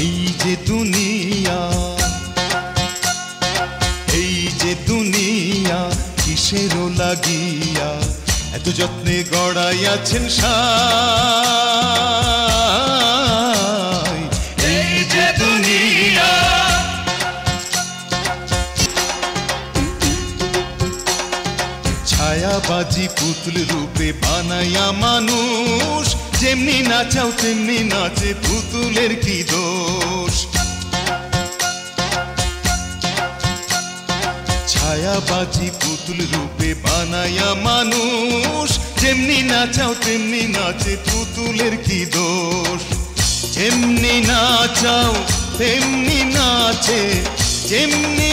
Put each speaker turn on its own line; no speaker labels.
এই যে দুনিয়া, এই যে দুনিয়া কিসেরও লাগিয়া এত যত্নে গড়াইয়াছেন সাই। এই যে দুনিয়া, ছায়াবাজি পুতুল রূপে বানাইয়া মানুষ, যেমনি নাচাও তেমনি নাচে, পুতুলের কি দোষ। ছায়াবাজি পুতুল রূপে বানাইয়া মানুষ, যেমনি নাচাও তেমনি নাচে, পুতুলের কি দোষ। যেমনি নাচাও তেমনি নাচে, যেমনি